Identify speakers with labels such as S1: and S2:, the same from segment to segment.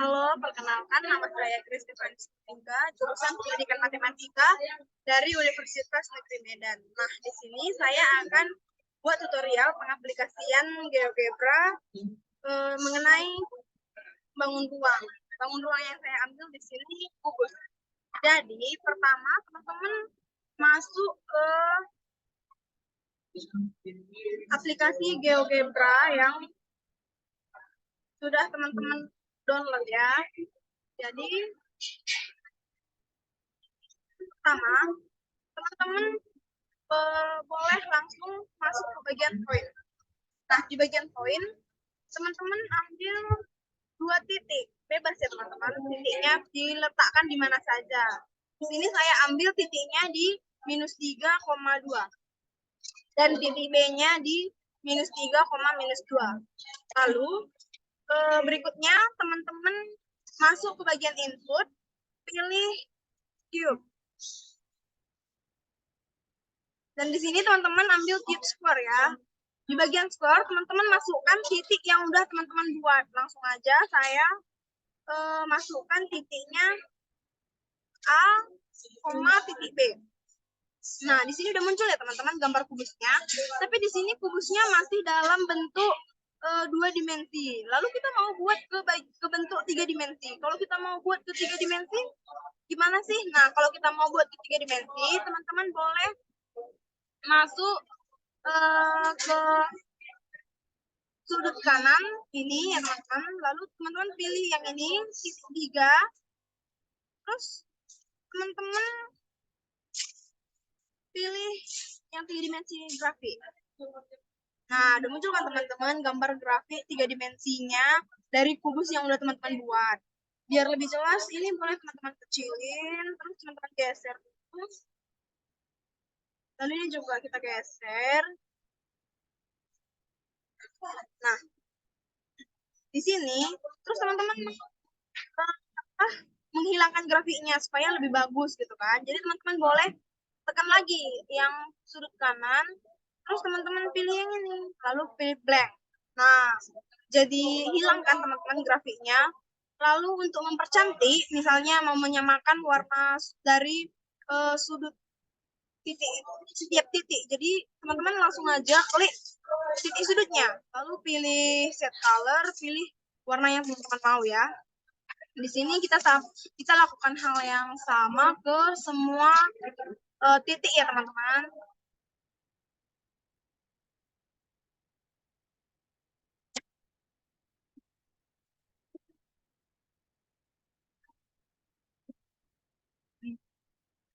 S1: Halo, perkenalkan nama saya Kristi Francisca, jurusan Pendidikan Matematika dari Universitas Negeri Medan. Nah, di sini saya akan buat tutorial pengaplikasian GeoGebra mengenai bangun ruang. Bangun ruang yang saya ambil di sini kubus. Jadi, pertama teman-teman masuk ke aplikasi GeoGebra yang sudah teman-teman download ya. Jadi, pertama, teman-teman boleh langsung masuk ke bagian poin. Nah, di bagian poin, teman-teman ambil 2 titik. Bebas ya teman-teman, titiknya diletakkan di mana saja. Di sini saya ambil titiknya di minus 3,2. Dan titik B-nya di minus 3,-2. Lalu, berikutnya teman-teman masuk ke bagian input, pilih cube. Dan di sini teman-teman ambil cube square ya. Di bagian square, teman-teman masukkan titik yang udah teman-teman buat. Langsung aja saya masukkan titiknya A, titik B. Nah, di sini udah muncul ya teman-teman gambar kubusnya. Tapi di sini kubusnya masih dalam bentuk 2 dimensi. Lalu kita mau buat ke bentuk 3 dimensi. Kalau kita mau buat ke 3 dimensi, gimana sih? Nah, kalau kita mau buat ke 3 dimensi, teman-teman boleh masuk ke sudut kanan ini ya teman-teman. Lalu teman-teman pilih yang ini, titik 3. Terus teman-teman pilih yang 3 dimensi grafik. Nah, udah muncul kan teman-teman gambar grafik 3 dimensinya dari kubus yang udah teman-teman buat. Biar lebih jelas, ini boleh teman-teman kecilin, terus teman-teman geser. Lalu ini juga kita geser. Nah, di sini, terus teman-teman menghilangkan grafiknya supaya lebih bagus gitu kan. Jadi teman-teman boleh tekan lagi yang sudut kanan, terus teman-teman pilih yang ini, lalu pilih blank. Nah, jadi hilangkan teman-teman grafiknya. Lalu untuk mempercantik, misalnya mau menyamakan warna dari sudut titik, setiap titik. Jadi teman-teman langsung aja klik titik sudutnya, lalu pilih set color, pilih warna yang teman-teman mau ya. Di sini kita lakukan hal yang sama ke semua titik ya teman-teman.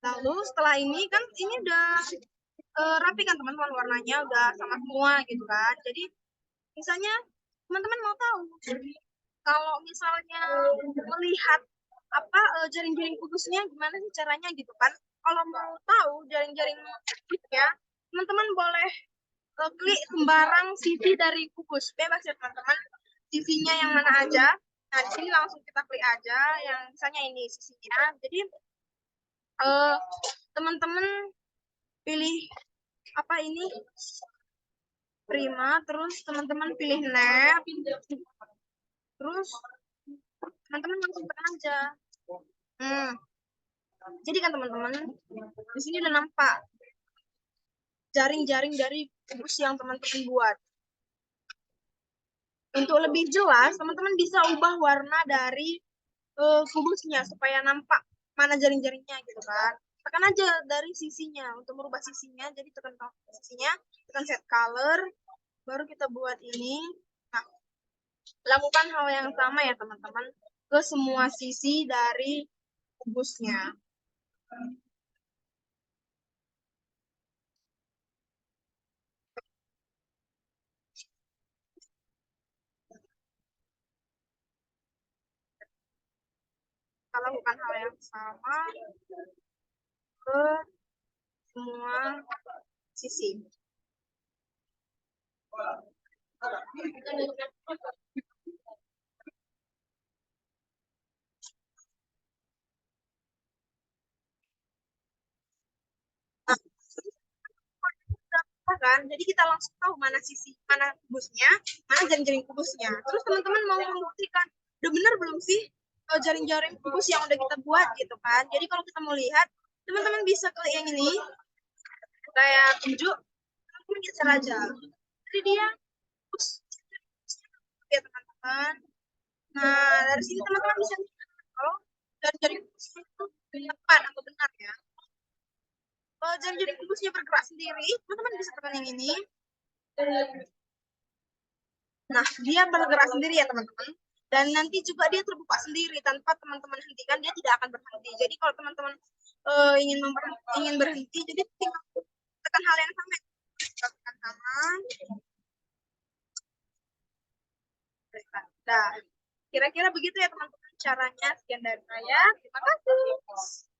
S1: Lalu setelah ini kan ini udah rapi kan teman-teman, warnanya udah sama semua gitu kan. Jadi misalnya teman-teman mau tahu kalau misalnya melihat apa jaring-jaring kubusnya gimana sih caranya gitu kan. Kalau mau tahu jaring-jaring kubusnya, teman-teman boleh klik sembarang sisi dari kubus. Bebas ya teman-teman, sisinya yang mana aja. Nah, di sini langsung kita klik aja yang misalnya ini sisinya. Jadi teman-teman pilih apa ini prima, terus teman-teman pilih net, terus teman-teman langsung tekan aja. Jadi kan teman-teman, di sini udah nampak jaring-jaring dari kubus yang teman-teman buat. Untuk lebih jelas, teman-teman bisa ubah warna dari kubusnya supaya nampak mana jaring-jaringnya gitu kan. Tekan aja dari sisinya untuk merubah sisinya. Jadi tekan sisinya, tekan set color, baru kita buat ini. Nah, lakukan hal yang sama ya teman-teman ke semua sisi dari kubusnya. Kita lakukan hal yang sama ke semua sisi. Nah, kan, jadi kita langsung tahu mana sisi, mana kubusnya, mana jaring-jaring kubusnya. Terus teman-teman mau membuktikan udah bener belum sih jaring-jaring kubus yang udah kita buat gitu kan. Jadi kalau kita mau lihat, teman-teman bisa ke yang ini, kayak tunjuk, teman-teman geser aja. Jadi dia kubus ya teman-teman. Nah, dari sini teman-teman bisa lihat kalau jaring-jaring kubusnya itu tepat atau benar ya. Kalau jaring-jaring kubusnya bergerak sendiri, teman-teman bisa tekan yang ini. Nah, dia bergerak sendiri ya teman-teman. Dan nanti juga dia terbuka sendiri tanpa teman-teman hentikan, dia tidak akan berhenti. Jadi kalau teman-teman ingin berhenti, jadi tinggal tekan hal yang sama. Tekan sama. Nah, kira-kira begitu ya teman-teman caranya. Sekian dari saya. Terima kasih.